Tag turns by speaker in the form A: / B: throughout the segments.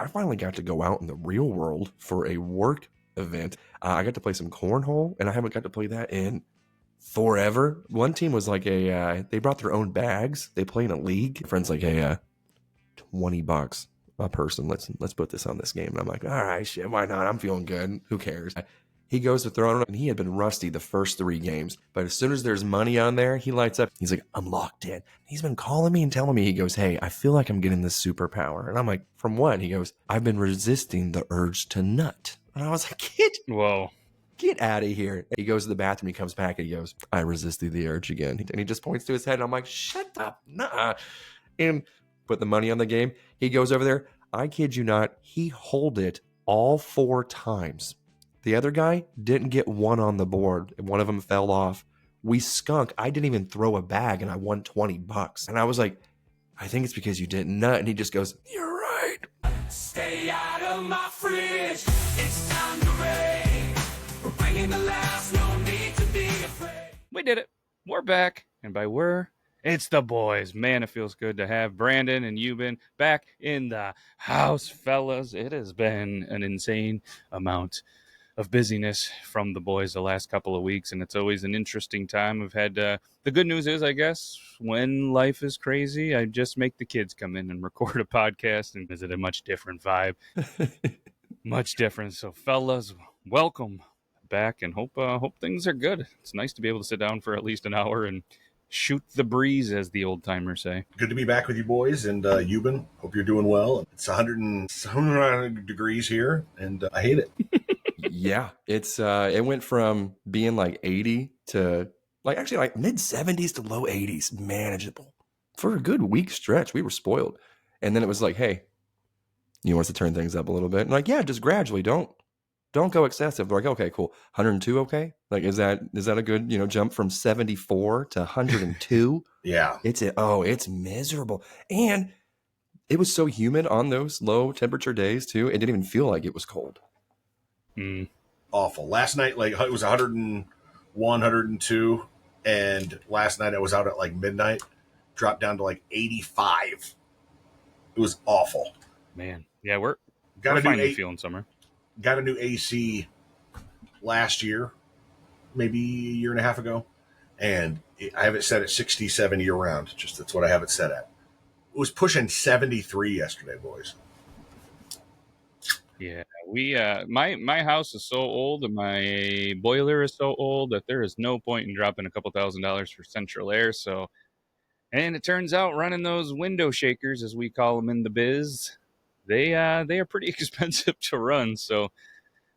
A: I finally got to go out in the real world for a work event. I got to play some cornhole, and I haven't got to play that in forever. One team was like they brought their own bags. They play in a league. Friends like, hey, $20 a person. Let's put this on this game. And I'm like, all right, shit, why not? I'm feeling good. Who cares? He goes to throw it, and he had been rusty the first 3 games. But as soon as there's money on there, he lights up. He's like, I'm locked in. He's been calling me and telling me, he goes, hey, I feel like I'm getting this superpower. And I'm like, from what? He goes, I've been resisting the urge to nut. And I was like, get out of here. He goes to the bathroom. He comes back and he goes, I resisted the urge again. And he just points to his head. And I'm like, shut up. Nah. And put the money on the game. He goes over there. I kid you not. He holed it all 4 times. The other guy didn't get one on the board. One of them fell off. We skunk. I didn't even throw a bag and I won $20. And I was like, I think it's because you didn't nut. And he just goes, you're right. Stay out of my fridge. It's time to raid. We're bringing the last. No need to be afraid.
B: We did it. We're back. And by it's the boys. Man, it feels good to have Brandon and Euban back in the house, fellas. It has been an insane amount of busyness from the boys the last couple of weeks, and it's always an interesting time. We've had the good news is, I guess, when life is crazy, I just make the kids come in and record a podcast, and visit a much different vibe. Much different. So, fellas, welcome back, and hope things are good. It's nice to be able to sit down for at least an hour and shoot the breeze, as the old timers say.
C: Good to be back with you boys, and Euban, hope you're doing well. It's 100 degrees here, and I hate it.
A: Yeah, it went from being like 80 to like mid 70s to low 80s, manageable for a good week stretch. We were spoiled, and then it was like, hey, you want us to turn things up a little bit? And like, yeah, just gradually. Don't go excessive. They're like, okay, cool, 102, okay. Like, is that a good jump from 74 to 102?
C: Yeah,
A: it's miserable, and it was so humid on those low temperature days too. It didn't even feel like it was cold.
C: Awful. Last night, like, it was 101, 102, and last night I was out at like midnight, dropped down to like 85. It was awful.
B: Man, yeah, we're finally feeling summer.
C: Got a new AC last year, maybe a year and a half ago, and I have it set at 67 year round. Just that's what I have it set at. It was pushing 73 yesterday, boys.
B: Yeah, we my house is so old and my boiler is so old that there is no point in dropping a couple $1,000s for central air. So, and it turns out running those window shakers, as we call them in the biz, they are pretty expensive to run. So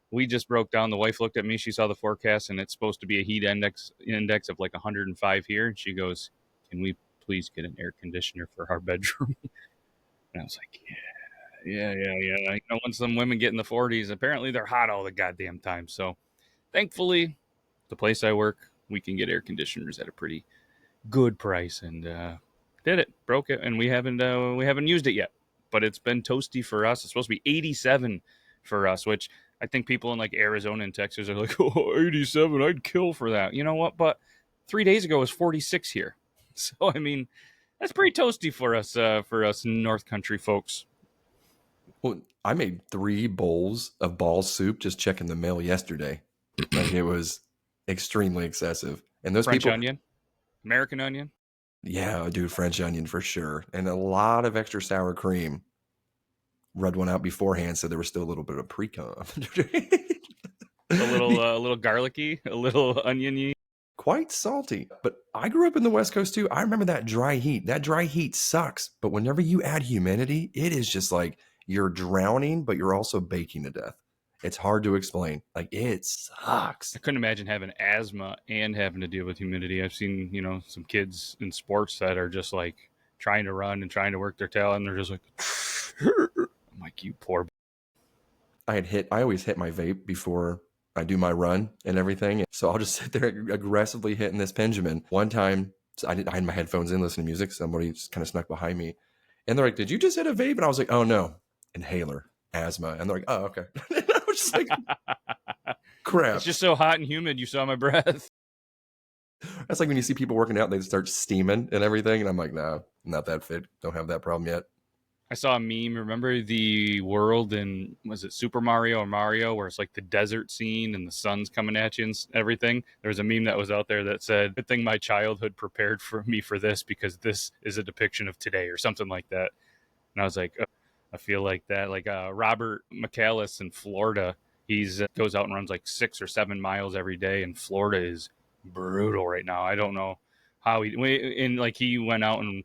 B: we just broke down. The wife looked at me. She saw the forecast, and it's supposed to be a heat index of like 105 here. And she goes, "Can we please get an air conditioner for our bedroom?" And I was like, "Yeah." When some women get in the 40s, apparently they're hot all the goddamn time. So thankfully, the place I work, we can get air conditioners at a pretty good price, and broke it, and we haven't used it yet. But it's been toasty for us. It's supposed to be 87 for us, which I think people in like Arizona and Texas are like, oh, 87, I'd kill for that. You know what? But 3 days ago it was 46 here. So, I mean, that's pretty toasty for us North Country folks.
A: Well, I made 3 bowls of ball soup just checking the mail yesterday. Like, it was extremely excessive. And those
B: French onion, American onion.
A: Yeah, dude, French onion for sure. And a lot of extra sour cream. Rubbed one out beforehand, so there was still a little bit of pre-cum.
B: a little garlicky, a little oniony.
A: Quite salty. But I grew up in the West Coast too. I remember that dry heat. That dry heat sucks. But whenever you add humidity, it is just like you're drowning, but you're also baking to death. It's hard to explain. Like, it sucks.
B: I couldn't imagine having asthma and having to deal with humidity. I've seen, some kids in sports that are just like trying to run and trying to work their tail, and they're just like, I'm like, you poor.
A: I always hit my vape before I do my run and everything. So I'll just sit there aggressively hitting this Benjamin. One time, I had my headphones in listening to music. Somebody just kind of snuck behind me. And they're like, did you just hit a vape? And I was like, oh, no. Inhaler, asthma. And they're like, oh, okay. I was just like, crap.
B: It's just so hot and humid, you saw my breath.
A: That's like when you see people working out, they start steaming and everything. And I'm like, no, not that fit. Don't have that problem yet.
B: I saw a meme. Remember the world in, was it Super Mario or Mario, where it's like the desert scene and the sun's coming at you and everything? There was a meme that was out there that said, "Good thing my childhood prepared for me for this, because this is a depiction of today," or something like that. And I was like, I feel like that. Like Robert McCallis in Florida, he's goes out and runs like 6 or 7 miles every day, and Florida is brutal right now. I don't know how and like he went out and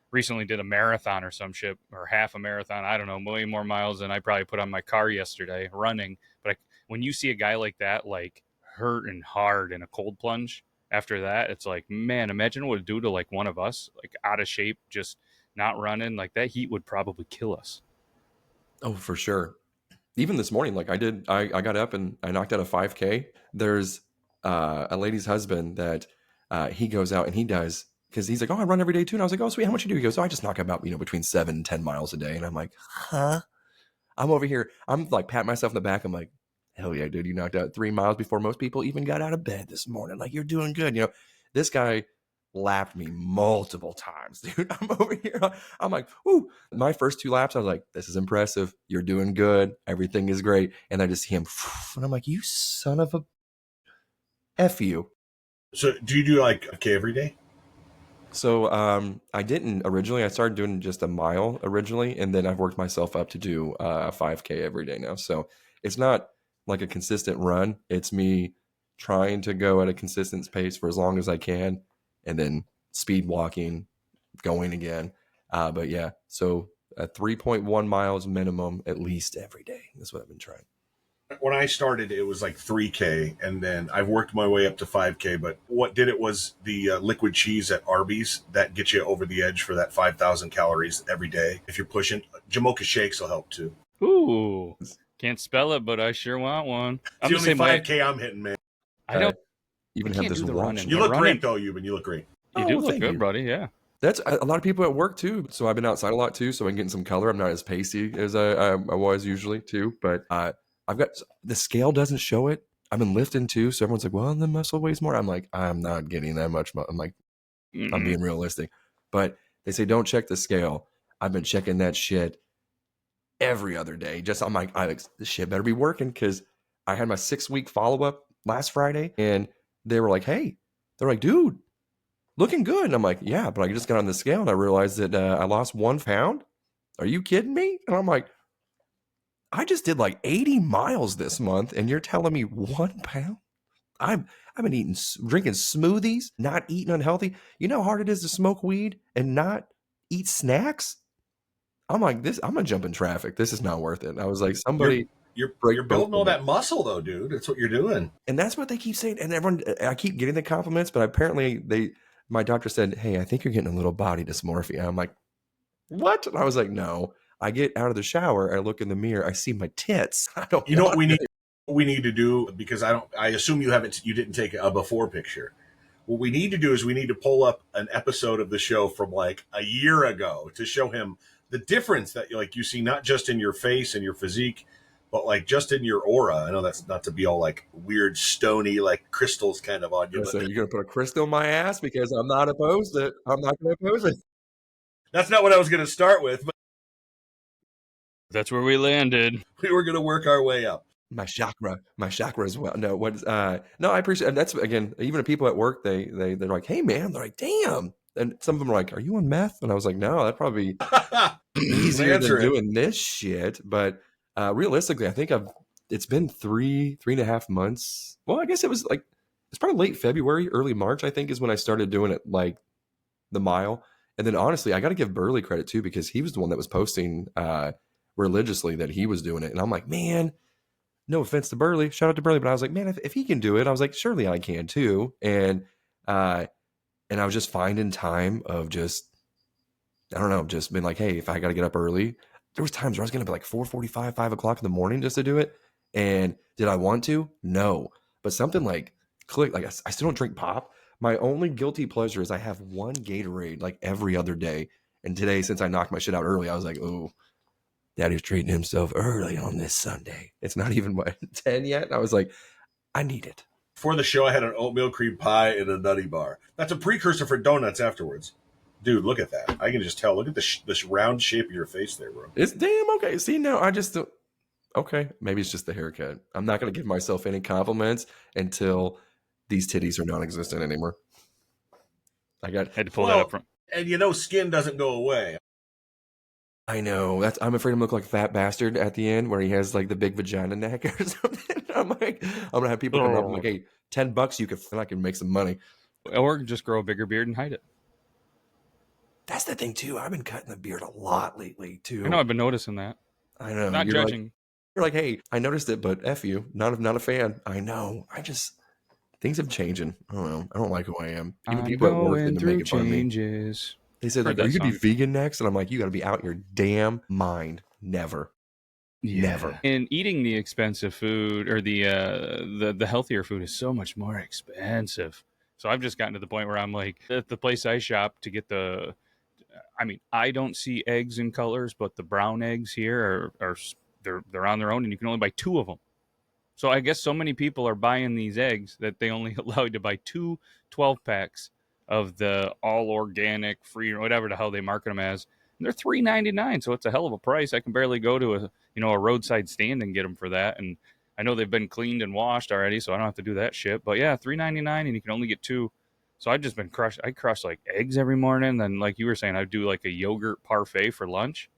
B: recently did a marathon or some shit, or half a marathon. I don't know, way more miles than I probably put on my car yesterday running. But when you see a guy like that, like hurting hard in a cold plunge, after that, it's like, man, imagine what it would do to like one of us, like out of shape, just not running. Like that heat would probably kill us.
A: Oh, for sure. Even this morning, like I got up and I knocked out a 5K. There's a lady's husband that he goes out and he does, because he's like, oh, I run every day too. And I was like, oh, sweet, how much you do? He goes, oh, I just knock about, between 7 and 10 miles a day. And I'm like, huh? I'm over here. I'm like patting myself in the back. I'm like, hell yeah, dude, you knocked out 3 miles before most people even got out of bed this morning. Like, you're doing good. This guy lapped me multiple times, dude. I'm over here. I'm like, whoo. My first 2 laps, I was like, this is impressive. You're doing good. Everything is great. And I just see him, and I'm like, you son of a F you.
C: So do you do like a K every day?
A: So I didn't originally. I started doing just a mile originally, and then I've worked myself up to do a 5K every day now. So it's not like a consistent run. It's me trying to go at a consistent pace for as long as I can, and then speed walking, going again. But yeah, so 3.1 miles minimum at least every day. That's what I've been trying.
C: When I started, it was like 3K, and then I've worked my way up to 5K. But what did it was the liquid cheese at Arby's that gets you over the edge for that 5,000 calories every day. If you're pushing, Jamocha shakes will help too.
B: Ooh, can't spell it, but I sure want one.
C: I'm the only 5K I'm hitting, man.
B: I don't
A: even
B: I
A: have
B: can't
A: this
B: do the
A: watch.
B: running.
C: You look great though, Euban. You look great.
B: You do look good, buddy. Yeah.
A: That's a lot of people at work too. So I've been outside a lot too, so I'm getting some color. I'm not as pasty as I was usually too, but I've got, the scale doesn't show it. I've been lifting too, so everyone's like, well, the muscle weighs more. I'm like, I'm not getting that much. I'm like, I'm being realistic. But they say don't check the scale. I've been checking that shit every other day. Just I'm like, this shit better be working, because I had my 6-week follow-up last Friday, and they were like, hey, they're like, dude, looking good. And I'm like, yeah, but I just got on the scale and I realized that I lost 1 pound. Are you kidding me? And I'm like, I just did like 80 miles this month, and you're telling me 1 pound? I've been drinking smoothies, not eating unhealthy. You know how hard it is to smoke weed and not eat snacks? I'm like, I'm gonna jump in traffic. This is not worth it. And I was like, somebody,
C: you're building all that muscle though, dude. That's what you're doing.
A: And that's what they keep saying. And everyone, I keep getting the compliments, but apparently my doctor said, hey, I think you're getting a little body dysmorphia. I'm like, what? And I was like, no. I get out of the shower, I look in the mirror, I see my tits. I don't.
C: You know what we need to do, because I assume you didn't take a before picture. What we need to do is we need to pull up an episode of the show from like a year ago to show him the difference that like you see, not just in your face and your physique, but like just in your aura. I know that's not to be all like weird, stony, like crystals kind of on you.
A: So you're gonna put a crystal in my ass? Because I'm not opposed to it. I'm not gonna oppose it.
C: That's not what I was gonna start with, but
B: that's where we landed.
C: We were gonna work our way up.
A: My chakra as well. No, no, I appreciate, and that's, again, even the people at work, they're like, hey man, they're like, damn. And some of them are like, are you on meth? And I was like, no, that'd probably be easier than doing this shit. But realistically, I think it's been 3.5 months. Well, I guess it was like, it's probably late February, early March, I think, is when I started doing it, like the mile. And then honestly, I got to give Burley credit too, because he was the one that was posting religiously that he was doing it. And I'm like, man, no offense to Burley, shout out to Burley, but I was like, man, if he can do it, I was like, surely I can too. And I was just finding time of just, I don't know, just been like, hey, if I got to get up early, there was times where I was going to be like 4:45, 5 o'clock in the morning just to do it. And did I want to? No. But something like click, like I still don't drink pop. My only guilty pleasure is I have one Gatorade like every other day. And today, since I knocked my shit out early, I was like, ooh, Daddy's treating himself early on this Sunday. It's not even 10 yet. And I was like, I need it.
C: Before the show, I had an oatmeal cream pie and a nutty bar. That's a precursor for donuts afterwards. Dude, look at that. I can just tell. Look at this round shape of your face there, bro.
A: It's damn okay. See, now I just don't. Okay, maybe it's just the haircut. I'm not going to give myself any compliments until these titties are non-existent anymore. I got.
B: Had to pull that up
C: Well,
B: from.
C: and skin doesn't go away.
A: I know. I'm afraid I'm gonna look like a fat bastard at the end where he has like the big vagina neck or something. I'm gonna have people come up and like, hey, $10 you could, and I can make some money.
B: Or just grow a bigger beard and hide it.
A: That's the thing too. I've been cutting the beard a lot lately too.
B: I know, I've been noticing that.
A: I know.
B: Not judging.
A: You're like, hey, I noticed it, but F you. Not a fan. I know. Things have changing. I don't know. I don't like who I am. Even people at work have been making fun of me. They said, like, are you going to be vegan next? And I'm like, you got to be out your damn mind. Never.
B: Yeah.
A: Never.
B: And eating the expensive food or the healthier food is so much more expensive. So I've just gotten to the point where I'm like, at the place I shop to get I don't see eggs in colors, but the brown eggs here are they're on their own, and you can only buy 2 of them. So I guess so many people are buying these eggs that they only allow you to buy 2 12-packs of the all organic, free, or whatever the hell they market them as. And they're $3.99, so it's a hell of a price. I can barely go to a roadside stand and get them for that. And I know they've been cleaned and washed already, so I don't have to do that shit. But yeah, $3.99, and you can only get 2. So I've just been crushed. I crush like eggs every morning. Then, like you were saying, I do like a yogurt parfait for lunch.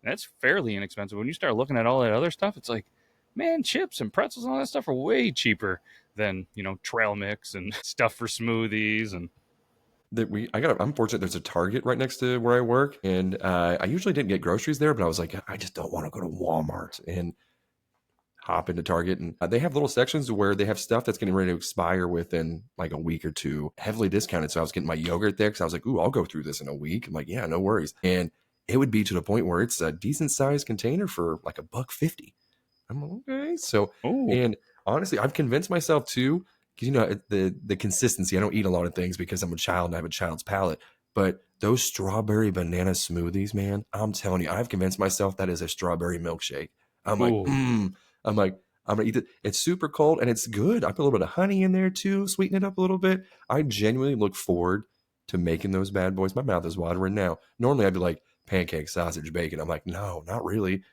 B: That's fairly inexpensive. When you start looking at all that other stuff, it's like, man, chips and pretzels and all that stuff are way cheaper than, trail mix and stuff for smoothies. And
A: I'm fortunate there's a Target right next to where I work. And I usually didn't get groceries there, but I was like, I just don't want to go to Walmart and hop into Target. And they have little sections where they have stuff that's getting ready to expire within like a week or two, heavily discounted. So I was getting my yogurt there because I was like, ooh, I'll go through this in a week. I'm like, yeah, no worries. And it would be to the point where it's a decent sized container for like $1.50. I'm like, okay. So, and honestly, I've convinced myself too, because the consistency. I don't eat a lot of things because I'm a child and I have a child's palate. But those strawberry banana smoothies, man, I'm telling you, I've convinced myself that is a strawberry milkshake. I'm like, I'm like, I'm gonna eat it. It's super cold and it's good. I put a little bit of honey in there too, sweeten it up a little bit. I genuinely look forward to making those bad boys. My mouth is watering now. Normally I'd be like pancake, sausage, bacon. I'm like, no, not really.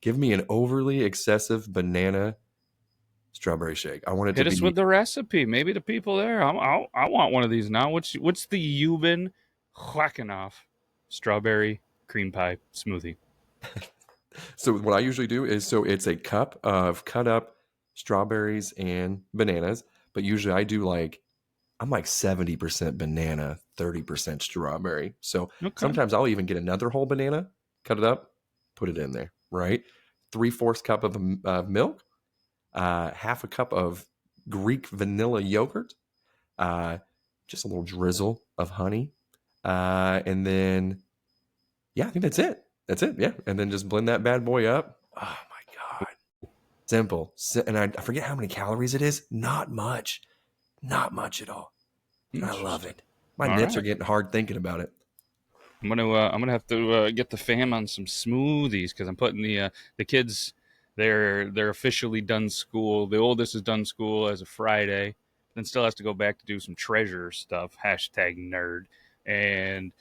A: Give me an overly excessive banana strawberry shake. I want it
B: hit
A: to
B: us
A: be
B: with the recipe. Maybe the people there. I want one of these now. What's the Euban Whackenoff strawberry cream pie smoothie?
A: So what I usually do is, so it's a cup of cut up strawberries and bananas, but usually I'm like 70% banana, 30% strawberry. So sometimes I'll even get another whole banana, cut it up, put it in there, right? 3/4 cup of milk, half a cup of Greek vanilla yogurt, just a little drizzle of honey, and then I think that's it. That's it. Yeah, and then just blend that bad boy up. Oh my god, simple. And I forget how many calories it is. Not much at all. I love it. My nips are getting hard thinking about it.
B: I'm gonna have to get the fam on some smoothies because I'm putting the kids. They're officially done school. The oldest is done school as of Friday, then still has to go back to do some treasure stuff. #nerd. And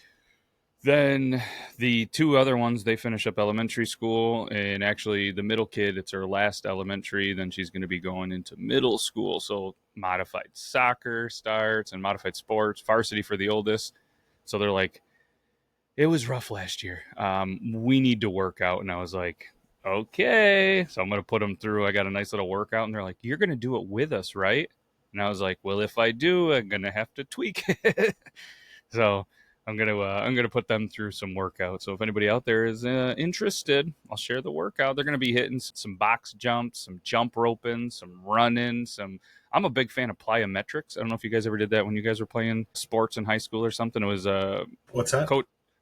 B: then the 2 other ones, they finish up elementary school, and actually the middle kid, it's her last elementary. Then she's going to be going into middle school. So modified soccer starts and modified sports, varsity for the oldest. So they're like, it was rough last year. We need to work out. And I was like, okay. So I'm going to put them through. I got a nice little workout. And they're like, you're going to do it with us, right? And I was like, well, if I do, I'm going to have to tweak it. So I'm gonna put them through some workout. So if anybody out there is interested, I'll share the workout. They're gonna be hitting some box jumps, some jump roping, some running, some. I'm a big fan of plyometrics. I don't know if you guys ever did that when you guys were playing sports in high school or something. It was
C: what's that?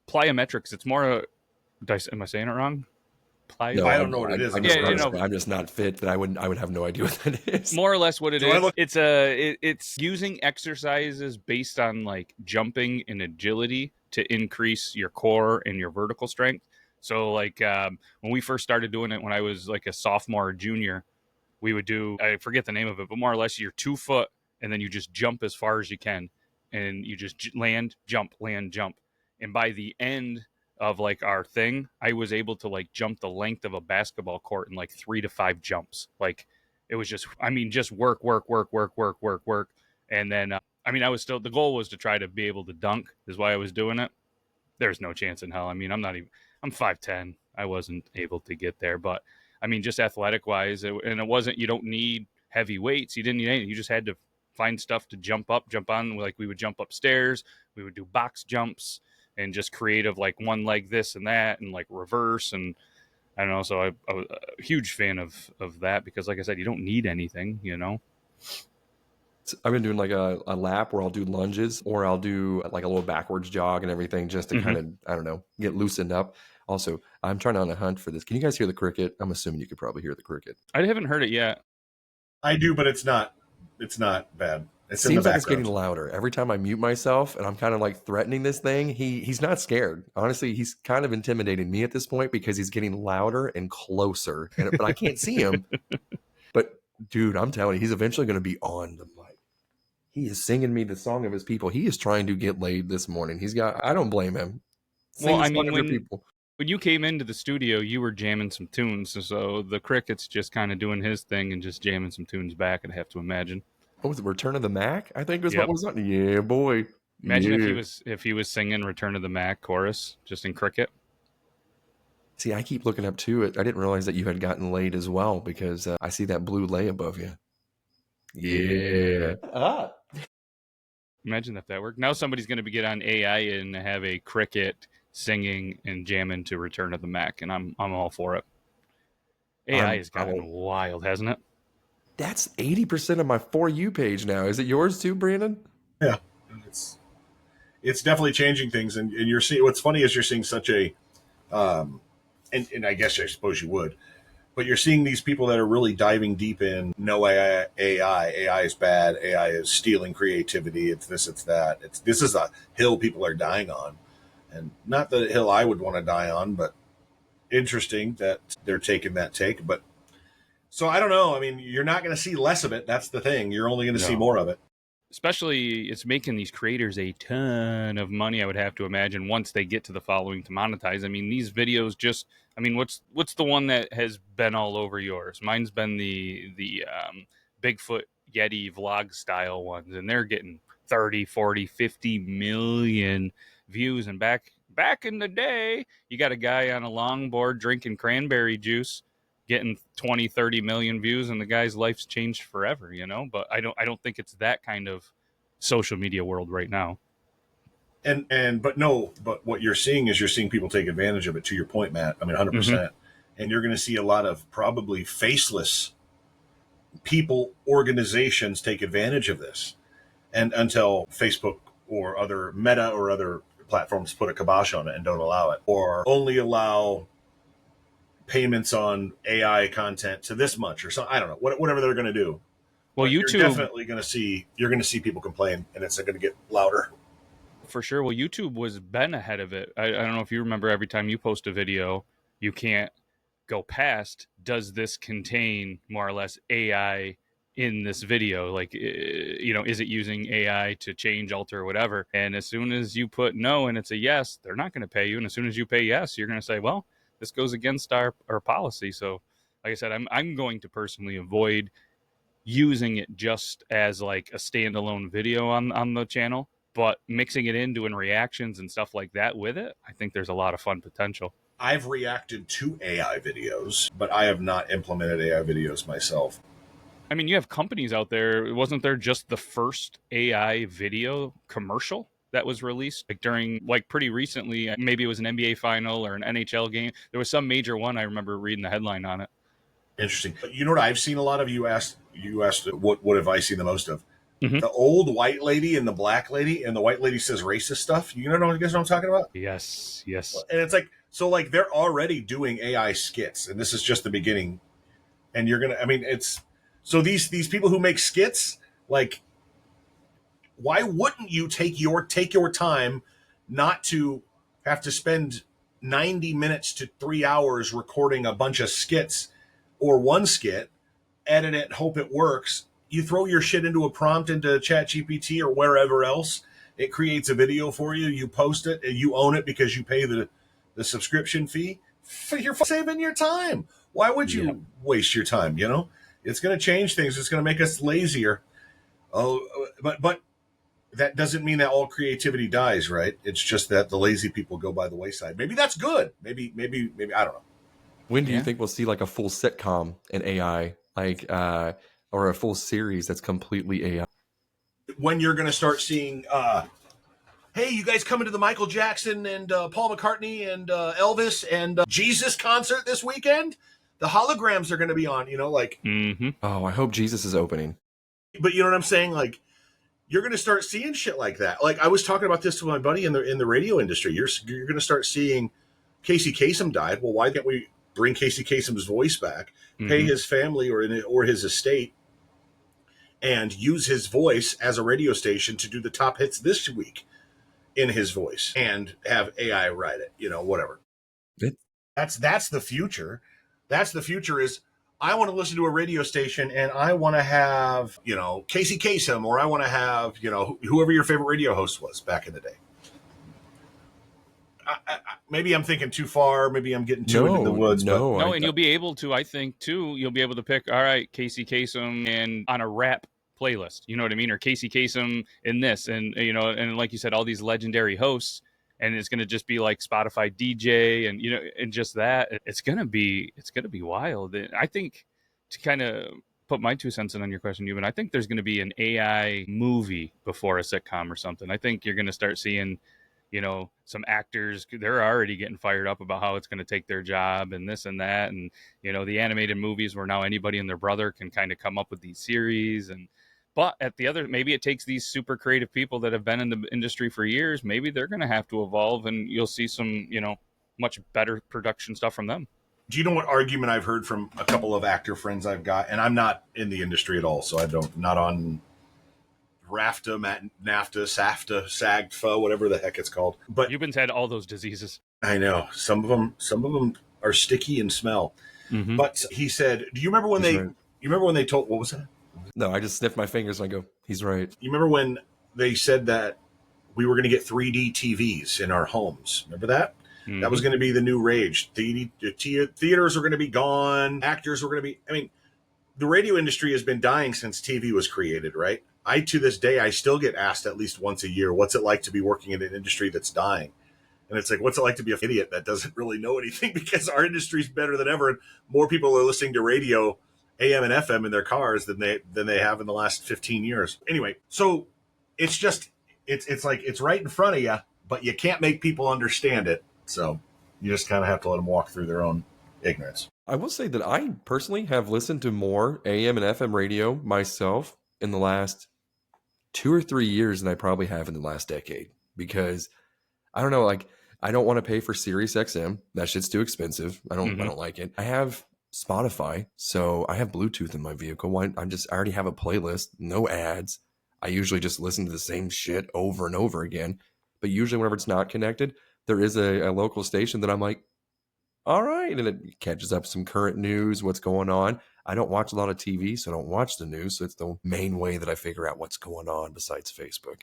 B: Plyometrics. It's more. Am I saying it wrong?
C: No, I don't know what it is.
A: I'm just not fit that I would have no idea what that is.
B: More or less what it is. It's using exercises based on like jumping and agility to increase your core and your vertical strength. So like when we first started doing it when I was like a sophomore or junior, we would do, I forget the name of it, but more or less you're 2 foot and then you just jump as far as you can and you just land, jump, land, jump. And by the end of like our thing, I was able to like jump the length of a basketball court in like 3 to 5 jumps. Like it was just, I mean, just work, work, work, work, work, work, work. And then, I mean, I was still, the goal was to try to be able to dunk, is why I was doing it. There's no chance in hell. I mean, I'm 5'10. I wasn't able to get there, but I mean, just athletic wise, and it wasn't, you don't need heavy weights. You didn't need anything. You just had to find stuff to jump up, jump on. Like we would jump upstairs, we would do box jumps and just creative, like one leg this and that, and like reverse. And I don't know. So I was a huge fan of that because, like I said, you don't need anything, you know?
A: I've been doing like a lap where I'll do lunges or I'll do like a little backwards jog and everything just to kind of, I don't know, get loosened up. Also, I'm trying on a hunt for this. Can you guys hear the cricket? I'm assuming you could probably hear the cricket.
B: I haven't heard it yet.
C: I do, but it's not bad. It's in the
A: Seems like
C: background.
A: it's getting louder every time I mute myself and I'm kind of like threatening this thing. He's not scared. Honestly, he's kind of intimidating me at this point because he's getting louder and closer, but I can't see him. But dude, I'm telling you, he's eventually going to be on the mic. He is singing me the song of his people. He is trying to get laid this morning. I don't blame him.
B: Well, I mean, when you came into the studio, you were jamming some tunes. So the cricket's just kind of doing his thing and just jamming some tunes back, I'd have to imagine.
A: What was it? Return of the Mac, I think was what was on. Yeah, boy.
B: Imagine if he was singing Return of the Mac chorus just in cricket.
A: See, I keep looking up to it. I didn't realize that you had gotten laid as well because I see that blue lay above you. Yeah.
B: Imagine if that worked. Now somebody's going to get on AI and have a cricket singing and jamming to Return of the Mac, and I'm all for it. AI has gotten wild, hasn't it?
A: That's 80% of my For You page now. Is it yours too, Brandon?
C: Yeah, it's definitely changing things, and you're seeing. What's funny is you're seeing such a, and I guess I suppose you would, but you're seeing these people that are really diving deep in. No AI, AI is bad. AI is stealing creativity. It's this, it's that. This is a hill people are dying on, and not the hill I would want to die on, but interesting that they're taking that take. But so I don't know. I mean, you're not going to see less of it. That's the thing. You're only going to see more of it.
B: Especially, it's making these creators a ton of money, I would have to imagine, once they get to the following to monetize. I mean, these videos just, I mean, what's the one that has been all over yours? Mine's been the Bigfoot Yeti vlog style ones, and they're getting 30, 40, 50 million views. And back in the day, you got a guy on a longboard drinking cranberry juice getting 20, 30 million views, and the guy's life's changed forever, you know? But I don't think it's that kind of social media world right now.
C: But what you're seeing is people take advantage of it, to your point, Matt. I mean, 100%. Mm-hmm. And you're going to see a lot of probably faceless people, organizations take advantage of this. And until Facebook or other Meta or other platforms put a kibosh on it and don't allow it, or only allow payments on AI content to this much or something. I don't know, whatever they're going to do.
B: Well, YouTube,
C: you're definitely going to see people complain, and it's going to get louder.
B: For sure. Well, YouTube was been ahead of it. I don't know if you remember, every time you post a video, you can't go past, does this contain more or less AI in this video? Like, you know, is it using AI to change, alter, or whatever? And as soon as you put no and it's a yes, they're not going to pay you. And as soon as you pay yes, you're going to say, well, this goes against our policy. So, like I said, I'm going to personally avoid using it just as like a standalone video on the channel, but mixing it in, doing reactions and stuff like that with it, I think there's a lot of fun potential.
C: I've reacted to AI videos, but I have not implemented AI videos myself.
B: I mean, you have companies out there. Wasn't there just the first AI video commercial that was released like during, like, pretty recently? Maybe it was an NBA final or an NHL game. There was some major one. I remember reading the headline on it.
C: Interesting. You know what I've seen a lot of? You asked what have I seen the most of? Mm-hmm. The old white lady and the black lady, and the white lady says racist stuff. You guys know what I'm talking about?
B: Yes.
C: And it's like, so like they're already doing AI skits, and this is just the beginning. And you're gonna, I mean, it's so these people who make skits, like, why wouldn't you take your time not to have to spend 90 minutes to 3 hours recording a bunch of skits or one skit, edit it, hope it works. You throw your shit into a prompt into ChatGPT or wherever else, It creates a video for you. You post it, and you own it because you pay the subscription fee. You're saving your time. Why would you waste your time? You know, it's going to change things. It's going to make us lazier. Oh, but that doesn't mean that all creativity dies, right? It's just that the lazy people go by the wayside. Maybe that's good. Maybe I don't know.
A: When do you think we'll see like a full sitcom in AI, like or a full series that's completely AI?
C: When you're going to start seeing, hey, you guys coming to the Michael Jackson and Paul McCartney and Elvis and Jesus concert this weekend? The holograms are going to be on, you know, like.
A: Oh, I hope Jesus is opening.
C: But you know what I'm saying? Like, you're going to start seeing shit like that. Like, I was talking about this to my buddy in the radio industry. You're going to start seeing Casey Kasem died. Well, why can't we bring Casey Kasem's voice back, pay his family or his estate, and use his voice as a radio station to do the top hits this week in his voice and have AI write it, you know, whatever. That's the future. That's the future is I want to listen to a radio station and I want to have, you know, Casey Kasem, or I want to have, you know, whoever your favorite radio host was back in the day. Maybe I'm thinking too far. Maybe I'm getting too into the woods.
B: No, and you'll be able to, I think, too, you'll be able to pick, all right, Casey Kasem and on a rap playlist, you know what I mean? Or Casey Kasem in this. And, you know, and like you said, all these legendary hosts, and it's going to just be like Spotify DJ and, you know, and just that. It's going to be wild. I think, to kind of put my 2 cents in on your question, Ewan, I think there's going to be an AI movie before a sitcom or something. I think you're going to start seeing, you know, some actors, they're already getting fired up about how it's going to take their job and this and that. And, you know, the animated movies where now anybody and their brother can kind of come up with these series. And, but at the other, maybe it takes these super creative people that have been in the industry for years. Maybe they're going to have to evolve and you'll see some, you know, much better production stuff from them.
C: Do you know what argument I've heard from a couple of actor friends I've got? And I'm not in the industry at all. So not on RAFTA, NAFTA, SAFTA, SAGFA, whatever the heck it's called. But
B: Ewan's had all those diseases.
C: I know some of them are sticky and smell. But he said, "Do you remember when you remember when they told what was that?"
A: No, I just sniff my fingers and I go, "He's right."
C: You remember when they said that we were going to get 3D TVs in our homes? Remember that? That was going to be the new rage. Theaters are going to be gone. Actors were going to be. I mean, the radio industry has been dying since TV was created, right? To this day, I still get asked at least once a year, what's it like to be working in an industry that's dying? And it's like, what's it like to be an idiot that doesn't really know anything? Because our industry's better than ever. And more people are listening to radio, AM and FM in their cars than they have in the last 15 years. Anyway, so it's just, it's like, it's right in front of you, but you can't make people understand it. So you just kind of have to let them walk through their own ignorance.
A: I will say that I personally have listened to more AM and FM radio myself in the last 2 or 3 years than I probably have in the last decade, because I don't know, like, I don't want to pay for Sirius XM. That shit's too expensive. I don't like it. I have Spotify, so I have Bluetooth in my vehicle. I already have a playlist, no ads. I usually just listen to the same shit over and over again. But usually whenever it's not connected, there is a local station that I'm like, all right, and it catches up some current news, what's going on. I don't watch a lot of TV, so I don't watch the news. So it's the main way that I figure out what's going on besides Facebook.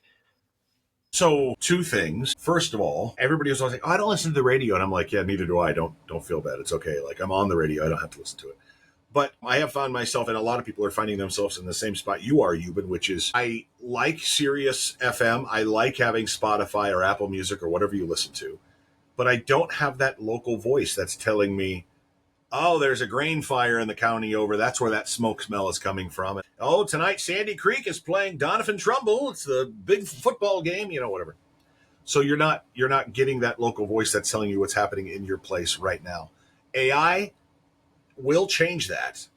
C: So 2 things. First of all, everybody was always like, "Oh, I don't listen to the radio," and I'm like, "Yeah, neither do I. Don't feel bad. It's okay. Like, I'm on the radio. I don't have to listen to it." But I have found myself, and a lot of people are finding themselves in the same spot you are, Ewan, which is I like Sirius FM. I like having Spotify or Apple Music or whatever you listen to, but I don't have that local voice that's telling me, "Oh, there's a grain fire in the county over. That's where that smoke smell is coming from. Oh, tonight Sandy Creek is playing Donovan Trumbull. It's the big football game," you know, whatever. So you're not getting that local voice that's telling you what's happening in your place right now. AI will change that.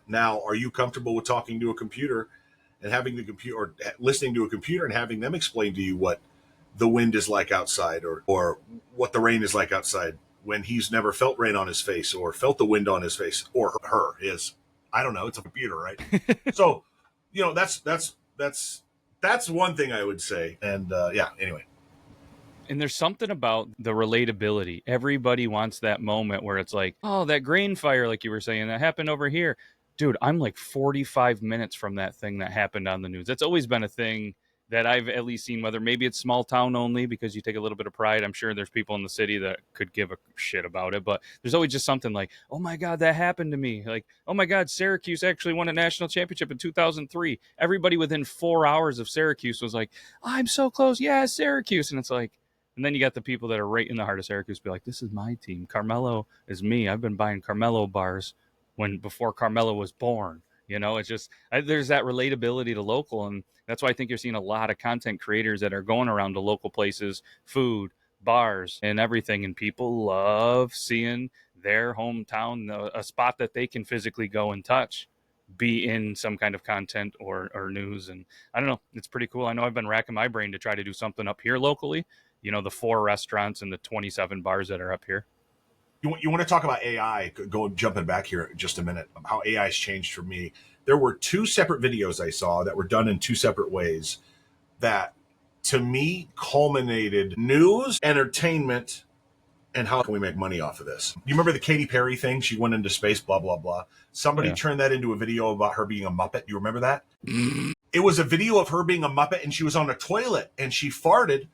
C: Now, are you comfortable with talking to a computer and having the computer, or listening to a computer and having them explain to you what the wind is like outside, or what the rain is like outside, when he's never felt rain on his face or felt the wind on his face, or I don't know, it's a computer, right? So, you know, that's one thing I would say. And anyway.
B: And there's something about the relatability. Everybody wants that moment where it's like, oh, that grain fire, like you were saying, that happened over here. Dude, I'm like 45 minutes from that thing that happened on the news. That's always been a thing that I've at least seen, whether maybe it's small town only because you take a little bit of pride. I'm sure there's people in the city that could give a shit about it, but there's always just something like, oh my God, that happened to me. Like, oh my God, Syracuse actually won a national championship in 2003. Everybody within 4 hours of Syracuse was like, I'm so close. Yeah, Syracuse. And it's like, and then you got the people that are right in the heart of Syracuse be like, this is my team. Carmelo is me. I've been buying Carmelo bars before Carmelo was born. It's just there's that relatability to local, and that's why I think you're seeing a lot of content creators that are going around to local places, food, bars, and everything, and people love seeing their hometown, a spot that they can physically go and touch, be in some kind of content or news. And I don't know, it's pretty cool. I know I've been racking my brain to try to do something up here locally, the 4 restaurants and the 27 bars that are up here.
C: You want to talk about AI? Jumping back here just a minute. How AI has changed for me. There were 2 separate videos I saw that were done in 2 separate ways that, to me, culminated news, entertainment, and how can we make money off of this. You remember the Katy Perry thing? She went into space, blah, blah, blah. Somebody turned that into a video about her being a Muppet. You remember that? It was a video of her being a Muppet, and she was on a toilet, and she farted,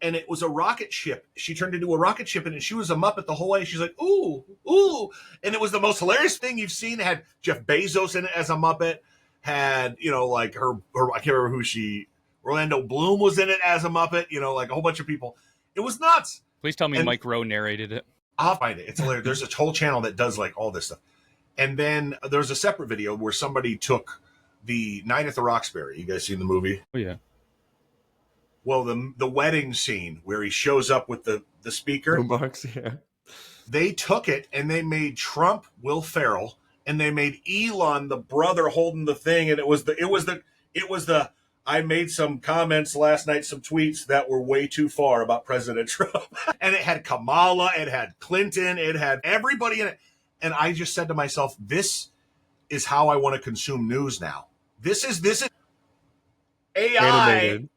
C: and it was a rocket ship. She turned into a rocket ship, and she was a Muppet the whole way. She's like, ooh, ooh. And it was the most hilarious thing you've seen. It had Jeff Bezos in it as a Muppet. Had, like her I can't remember Orlando Bloom was in it as a Muppet, like a whole bunch of people. It was nuts.
B: Please tell me Mike Rowe narrated it.
C: I'll find it. It's hilarious. There's a whole channel that does like all this stuff. And then there's a separate video where somebody took the Night at the Roxbury. You guys seen the movie?
B: Oh, yeah.
C: Well, the wedding scene where he shows up with the speaker.
A: Boombox, yeah.
C: They took it and they made Trump Will Ferrell, and they made Elon the brother holding the thing, and it was the I made some comments last night, some tweets that were way too far about President Trump. And it had Kamala, it had Clinton, it had everybody in it. And I just said to myself, this is how I want to consume news now. This is AI,
A: Animated.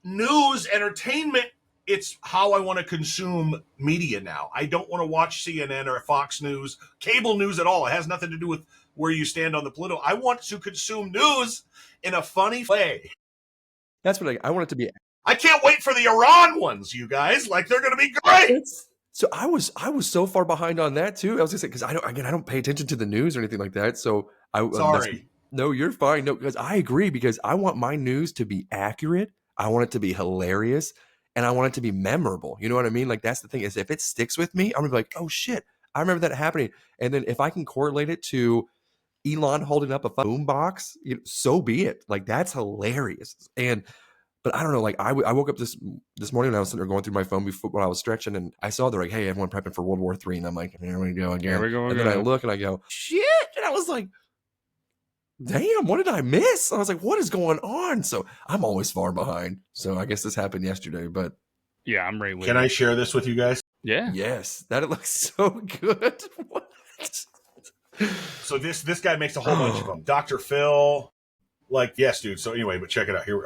C: News, entertainment. It's how I want to consume media now. I don't want to watch CNN or Fox News, cable news at all. It has nothing to do with where you stand on the political. I want to consume news in a funny way.
A: That's what I want it to be.
C: I can't wait for the Iran ones, you guys. Like, they're going to be great.
A: So I was so far behind on that too. I was gonna say, because I don't pay attention to the news or anything like that. So
C: Sorry.
A: No, you're fine. No, because I agree, because I want my news to be accurate. I want it to be hilarious, and I want it to be memorable. You know what I mean? Like, that's the thing, is if it sticks with me, I'm gonna be like, oh shit, I remember that happening. And then if I can correlate it to Elon holding up a boom box, so be it. Like, that's hilarious. But I don't know, like I woke up this morning and I was sitting there going through my phone when I was stretching, and I saw they're like, hey, everyone prepping for World War III. And I'm like, here we go again.
B: Here we go
A: and
B: again.
A: then I look and I go, shit. And I was like, damn, what did I miss? I was like, what is going on? So I'm always far behind. So I guess this happened yesterday, but.
B: Yeah, I'm right with
C: Can I share this with you guys?
B: Yeah.
A: Yes, that it looks so good. What?
C: So this guy makes a whole bunch of them. Dr. Phil, like, yes, dude. So anyway, but check it out here.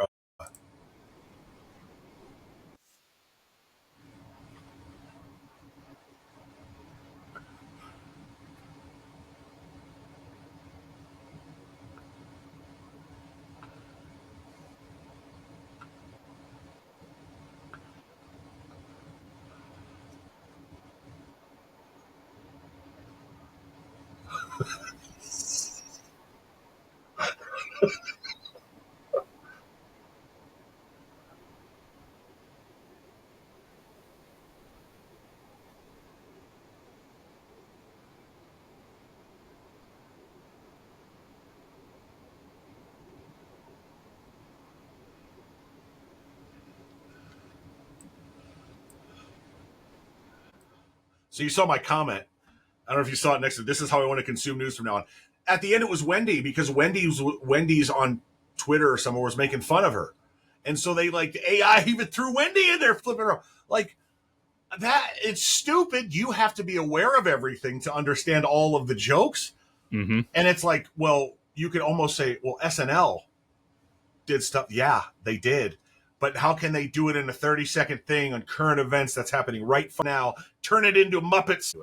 C: So you saw my comment. I don't know if you saw it next to this is how I want to consume news from now on. At the end, it was Wendy, because Wendy's on Twitter or somewhere was making fun of her. And so they, like, the AI even threw Wendy in there flipping around. Like, that, it's stupid. You have to be aware of everything to understand all of the jokes.
B: Mm-hmm.
C: And it's like, well, you could almost say, well, SNL did stuff. Yeah, they did. But how can they do it in a 30-second thing on current events that's happening right now? Turn it into Muppets.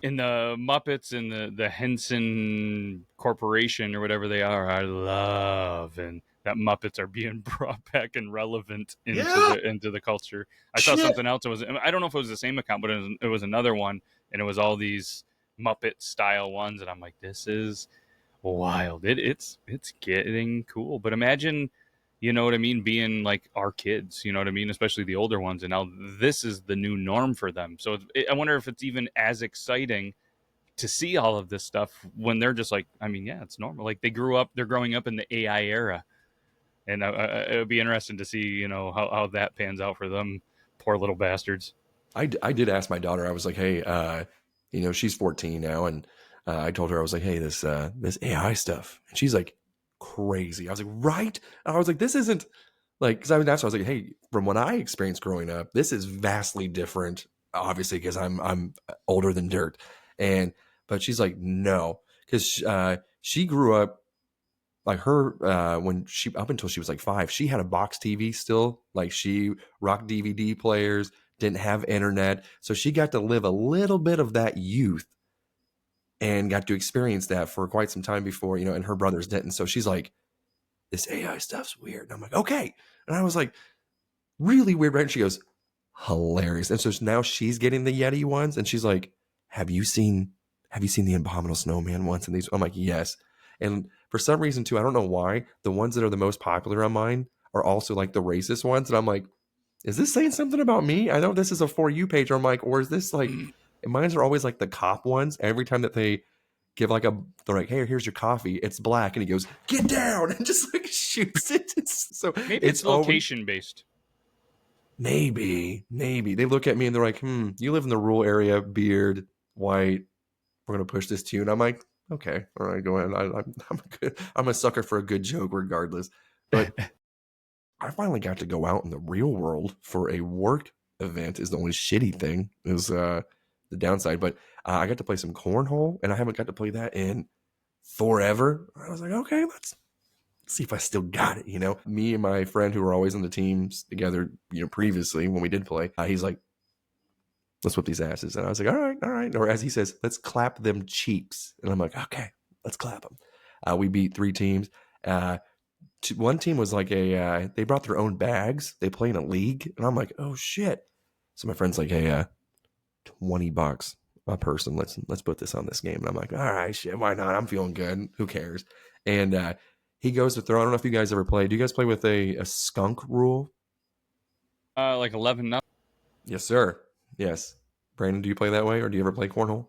B: In the Muppets and the Henson Corporation or whatever they are, I love. And that Muppets are being brought back and relevant
C: Yeah.
B: into the culture. I saw
C: Shit.
B: something else. I don't know if it was the same account, but it was another one, and it was all these Muppet style ones, and I'm like, this is wild. It's getting cool. But imagine, you know what I mean, being like our kids, you know what I mean, especially the older ones, and now this is the new norm for them. So I wonder if it's even as exciting to see all of this stuff when they're just like, I mean, yeah, it's normal. Like they're growing up in the AI era, and it would be interesting to see, you know, how that pans out for them, poor little bastards.
A: I did ask my daughter. I was like, hey, you know, she's 14 now, and I told her, I was like, hey, this AI stuff, and she's like, crazy. I was like, right? I was like, this isn't like, because I was like, hey, from what I experienced growing up, this is vastly different. Obviously, because I'm older than dirt, and but she's like, no, because she grew up like her when she up until she was like 5, she had a box TV still. Like she rocked DVD players, didn't have internet, so she got to live a little bit of that youth and got to experience that for quite some time before, you know, and her brothers didn't. So she's like, this AI stuff's weird. And I'm like, okay. And I was like, really weird, right? And she goes, hilarious. And so now she's getting the Yeti ones, and she's like, have you seen the Abominable Snowman ones? And these, I'm like, yes. And for some reason too, I don't know why, the ones that are the most popular on mine are also like the racist ones. And I'm like, is this saying something about me? I know this is a For You page. Or I'm like, or is this like, and mine's are always like the cop ones. Every time that they give like they're like, hey, here's your coffee. It's black. And he goes, get down, and just like shoots it. So
B: Maybe it's location based.
A: Maybe they look at me and they're like, you live in the rural area, beard, white. We're going to push this to you. And I'm like, okay, all right, go ahead. I'm a sucker for a good joke regardless. But I finally got to go out in the real world for a work event. Is the only shitty thing is the downside. But I got to play some cornhole, and I haven't got to play that in forever. I was like, okay, let's see if I still got it. You know, me and my friend who were always on the teams together, you know, previously when we did play, he's like, let's whip these asses. And I was like, all right. Or as he says, let's clap them cheeks. And I'm like, okay, let's clap them. We beat 3 teams. One team was like they brought their own bags. They play in a league. And I'm like, oh shit. So my friend's like, hey, $20 a person. Let's put this on this game. And I'm like, all right, shit, why not? I'm feeling good. Who cares? And he goes to throw. I don't know if you guys ever play. Do you guys play with a skunk rule?
B: Like 11-0.
A: Yes, sir. Yes. Brandon, do you play that way, or do you ever play cornhole?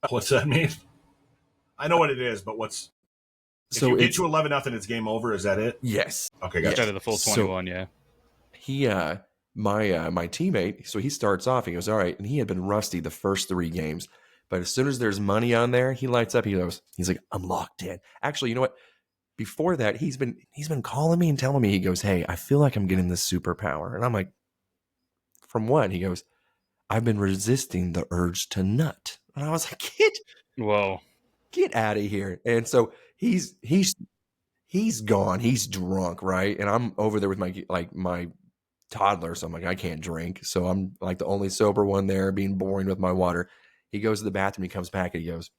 C: What's that mean? I know what it is, but if you get to 11-0, it's game over. Is that it?
A: Yes.
C: Okay,
B: Instead
C: gotcha.
B: of the full 21, yeah.
A: He my teammate, so he starts off, he goes, all right, and he had been rusty the first 3 games. But as soon as there's money on there, he lights up, he's like, I'm locked in. Actually, you know what? Before that, he's been calling me and telling me, he goes, hey, I feel like I'm getting this superpower. And I'm like, from what? He goes, I've been resisting the urge to nut. And I was like, get out of here. And so he's gone. He's drunk, right? And I'm over there with my toddler. So I'm like, I can't drink. So I'm like the only sober one there, being boring with my water. He goes to the bathroom. He comes back and he goes,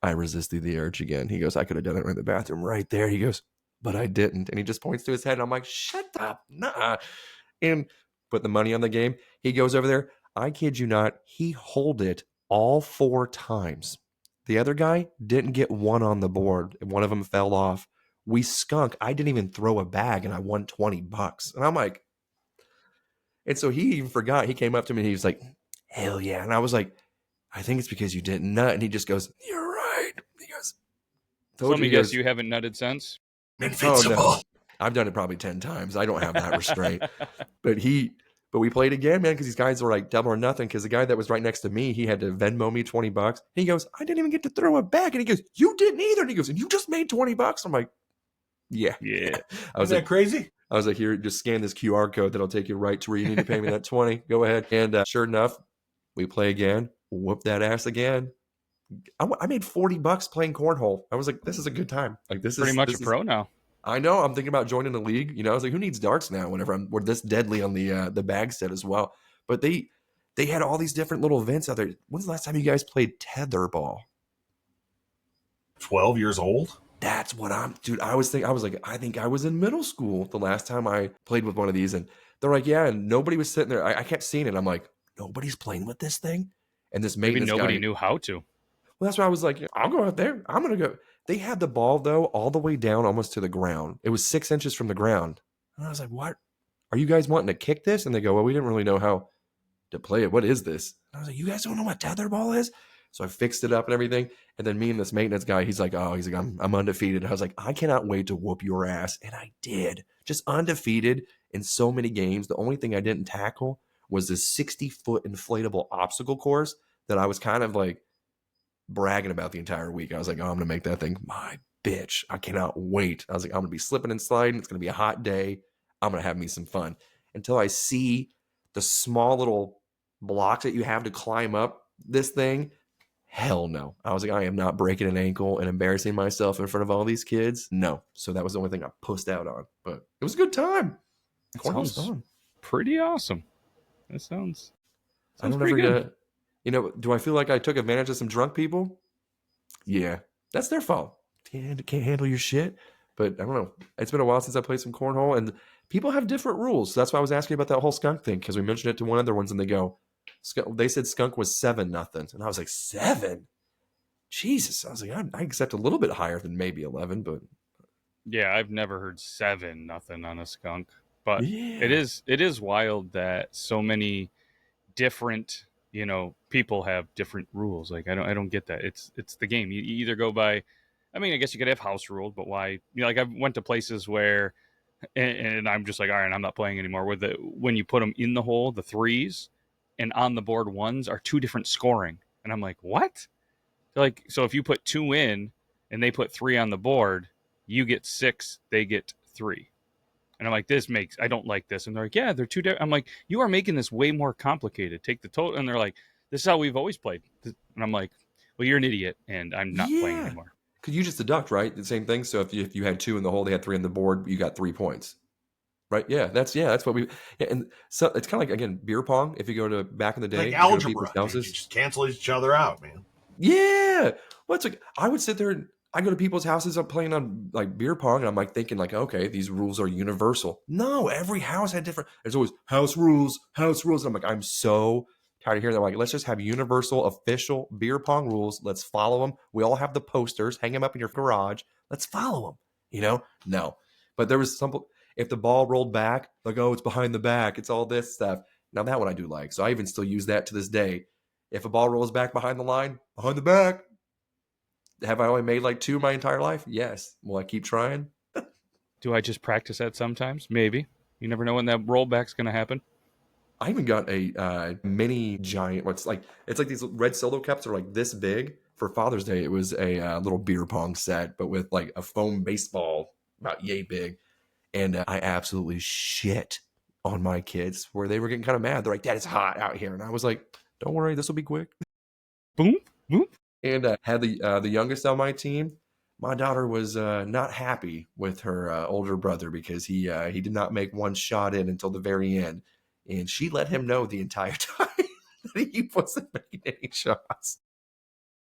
A: I resisted the urge again. He goes, I could have done it in the bathroom right there. He goes, but I didn't. And he just points to his head. And I'm like, shut up. Nah. And put the money on the game. He goes over there. I kid you not. He hold it all 4 times. The other guy didn't get one on the board. One of them fell off. We skunk. I didn't even throw a bag and I won $20. And I'm like, and so he even forgot. He came up to me and he was like, hell yeah. And I was like, I think it's because you didn't nut. And he just goes, you're right. He goes,
B: let me guess, you haven't nutted since?
C: Invincible.
A: Oh, no. I've done it probably 10 times. I don't have that restraint. But we played again, man, because these guys were like double or nothing. Because the guy that was right next to me, he had to Venmo me $20. He goes, I didn't even get to throw it back. And he goes, you didn't either. And he goes, and you just made $20. I'm like, yeah. I was
C: Isn't that crazy?
A: I was like, here, just scan this QR code that'll take you right to where you need to pay me that 20. Go ahead. And sure enough, we play again. Whoop that ass again. I made $40 playing cornhole. I was like, this is a good time. Like this
B: pretty
A: is
B: much a pro now.
A: I know. I'm thinking about joining a league. You know, I was like, who needs darts now? Whenever we're this deadly on the bag set as well. But they had all these different little events out there. When's the last time you guys played tetherball?
C: 12 years old.
A: that's what dude, I was like, I think I was in middle school the last time I played with one of these. And they're like, yeah, and nobody was sitting there. I kept seeing it. I'm like, nobody's playing with this thing. And this
B: Maybe
A: maintenance
B: nobody
A: guy,
B: knew how to.
A: well, that's why I was like, I'll go out there. I'm going to go. They had the ball, though, all the way down almost to the ground. It was 6 inches from the ground. And I was like, what? Are you guys wanting to kick this? And they go, well, we didn't really know how to play it. What is this? And I was like, you guys don't know what tetherball is? So I fixed it up and everything. And then me and this maintenance guy, he's like, I'm undefeated. I was like, I cannot wait to whoop your ass. And I did. Just undefeated in so many games. The only thing I didn't tackle was this 60-foot inflatable obstacle course that I was kind of like bragging about the entire week. I was like, oh, I'm going to make that thing my bitch. I cannot wait. I was like, I'm going to be slipping and sliding. It's going to be a hot day. I'm going to have me some fun. Until I see the small little blocks that you have to climb up this thing. Hell no. I was like, I am not breaking an ankle and embarrassing myself in front of all these kids. No. So that was the only thing I pussed out on. But it was a good time. Cornhole's
B: Sounds
A: fun.
B: pretty awesome. That sounds
A: I don't
B: pretty
A: ever
B: good.
A: do I feel like I took advantage of some drunk people? Yeah. That's their fault. Can't handle your shit. But I don't know. It's been a while since I played some cornhole, and people have different rules. So that's why I was asking about that whole skunk thing, because we mentioned it to one other ones, and they said skunk was 7-0, and I was like, 7? Jesus, I was like, I accept a little bit higher than maybe 11, but
B: Yeah, I've never heard 7-0 on a skunk, but
A: yeah,
B: it is wild that so many different people have different rules. Like I don't get that. It's the game. You either go by. I mean, I guess you could have house rules, but why? Like I went to places where, and I'm just like, all right, I'm not playing anymore. With when you put them in the hole, the threes, and on the board ones are two different scoring, and I'm like, what? Like, so if you put 2 in and they put 3 on the board, you get 6, they get 3. And I'm like, I don't like this. And they're like, yeah, they're two different. I'm like, you are making this way more complicated. Take the total. And they're like, this is how we've always played. And I'm like, well, you're an idiot and I'm not playing
A: yeah.
B: anymore.
A: Because you just deduct, right? The same thing. So if you had 2 in the hole, they had 3 on the board, you got 3 points. Right? Yeah, that's what we. Yeah, and so it's kind of like, again, beer pong. If you go to back in the day,
C: Like
A: you go to people's
C: algebra, dude. You
A: houses.
C: just cancel each other out, man.
A: Yeah. Well, it's like I would sit there and I go to people's houses. I'm playing on like beer pong, and I'm like thinking like, okay, these rules are universal. No, every house had different. There's always house rules, house rules. And I'm like, I'm so tired of hearing that. I'm like, let's just have universal, official beer pong rules. Let's follow them. We all have the posters. Hang them up in your garage. Let's follow them. No. But there was some. If the ball rolled back, like, oh, it's behind the back. It's all this stuff. Now that one I do like. So I even still use that to this day. If a ball rolls back behind the line, behind the back. Have I only made like 2 my entire life? Yes. Will I keep trying?
B: Do I just practice that sometimes? Maybe. You never know when that rollback's going to happen.
A: I even got a mini giant. It's like these red solo cups are like this big. For Father's Day, it was a little beer pong set, but with like a foam baseball about yay big. And I absolutely shit on my kids where they were getting kind of mad. They're like, Dad, it's hot out here. And I was like, don't worry, this will be quick.
B: Boom, boom.
A: And had the youngest on my team. My daughter was not happy with her older brother because he did not make one shot in until the very end, and she let him know the entire time that he wasn't making any shots.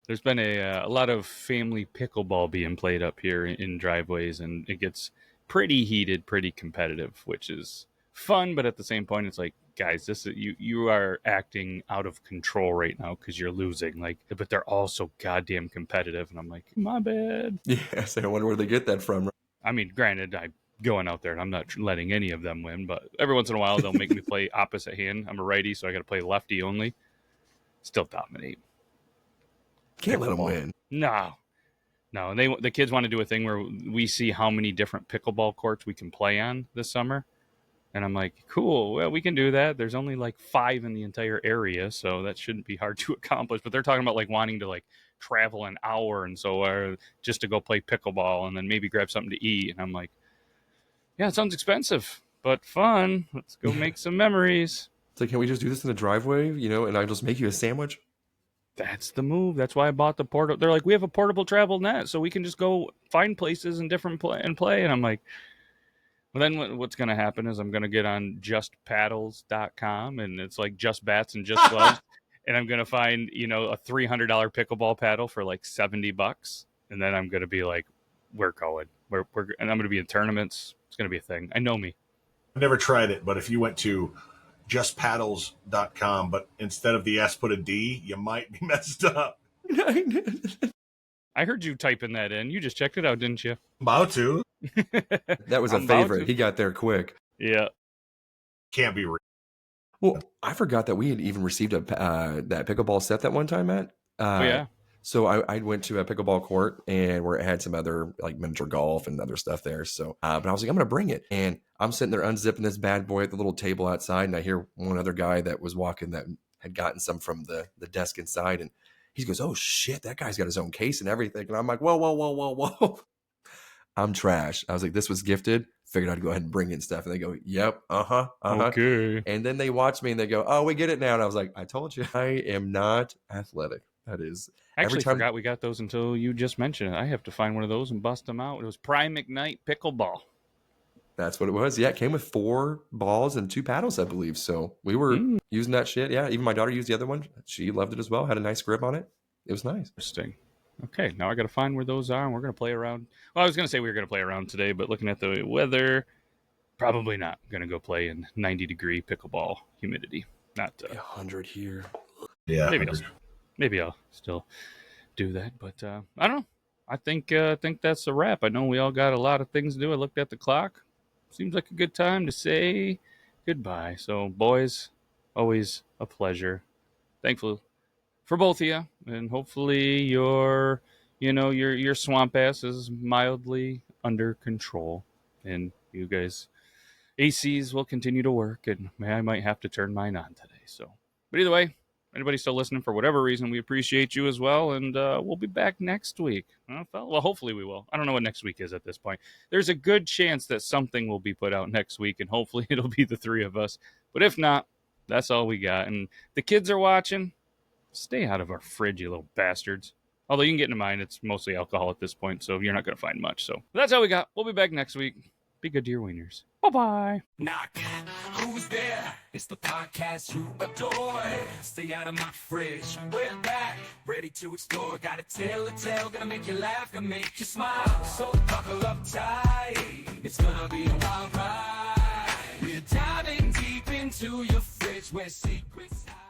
B: There's been a lot of family pickleball being played up here in driveways, and it gets pretty heated, pretty competitive, which is fun. But at the same point, it's like, guys, this is you are acting out of control right now because you're losing. Like, but they're all so goddamn competitive, and I'm like, my bad.
A: Yeah, so I wonder where they get that from.
B: I mean, granted, I'm going out there and I'm not letting any of them win, but every once in a while they'll make me play opposite hand. I'm a righty, so I got to play lefty only. Still dominate.
A: Can't let them
B: Pickleball.
A: win.
B: No. And the kids want to do a thing where we see how many different pickleball courts we can play on this summer. And I'm like, cool, well, we can do that. There's only like 5 in the entire area, so that shouldn't be hard to accomplish. But they're talking about like wanting to like travel an hour and so just to go play pickleball and then maybe grab something to eat. And I'm like, yeah, it sounds expensive, but fun. Let's go make some memories.
A: It's like, can we just do this in the driveway, and I just make you a sandwich?
B: That's the move. That's why I bought the portable. They're like, we have a portable travel net, so we can just go find places in different play. And I'm like, well, then what's going to happen is I'm going to get on justpaddles.com, and it's like just bats and just gloves. And I'm going to find, a $300 pickleball paddle for like $70. And then I'm going to be like, we're going. And I'm going to be in tournaments. It's going to be a thing. I know me.
C: I've never tried it, but if you went to justpaddles.com, but instead of the S put a D, you might be messed up.
B: I heard you typing that in. You just checked it out, didn't you?
C: About to.
A: That was a
B: I'm about
A: favorite.
B: to.
A: He got there quick.
B: Yeah.
C: Can't be real.
A: Well, I forgot that we had even received that pickleball set that one time, Matt.
B: Oh, yeah.
A: So I went to a pickleball court and where it had some other like miniature golf and other stuff there. So, but I was like, I'm going to bring it. And I'm sitting there unzipping this bad boy at the little table outside. And I hear one other guy that was walking that had gotten some from the desk inside. And he goes, oh shit, that guy's got his own case and everything. And I'm like, whoa. I'm trash. I was like, this was gifted. Figured I'd go ahead and bring in stuff. And they go, yep,
B: Okay.
A: And then they watch me and they go, oh, we get it now. And I was like, I told you, I am not athletic. That is.
B: Actually, forgot we got those until you just mentioned it. I have to find one of those and bust them out. It was Prime Ignite Pickleball.
A: That's what it was. Yeah, it came with 4 balls and 2 paddles, I believe. So we were using that shit. Yeah, even my daughter used the other one. She loved it as well. Had a nice grip on it. It was nice.
B: Interesting. Okay, now I got to find where those are, and we're going to play around. Well, I was going to say we were going to play around today, but looking at the weather, probably not. Going to go play in 90-degree pickleball humidity. Not
A: 100 here.
C: Yeah.
B: Maybe I'll still do that, but I don't know. I think that's a wrap. I know we all got a lot of things to do. I looked at the clock. Seems like a good time to say goodbye. So, boys, always a pleasure. Thankful for both of you, and hopefully your swamp ass is mildly under control, and you guys ACs will continue to work, and I might have to turn mine on today. So, but either way, anybody still listening for whatever reason, we appreciate you as well, and we'll be back next week. Well, hopefully we will. I don't know what next week is at this point. There's a good chance that something will be put out next week, and hopefully it'll be the 3 of us. But if not, that's all we got. And the kids are watching. Stay out of our fridge, you little bastards. Although you can get into mine, it's mostly alcohol at this point, so you're not going to find much. So that's all we got. We'll be back next week. Be good to your wieners. Bye-bye.
D: Knock. Who's there? It's the podcast you adore. Stay out of my fridge. We're back, ready to explore. Got a tale to tell, gonna make you laugh, gonna make you smile. So buckle up tight. It's gonna be a wild ride. We're diving deep into your fridge where secrets hide.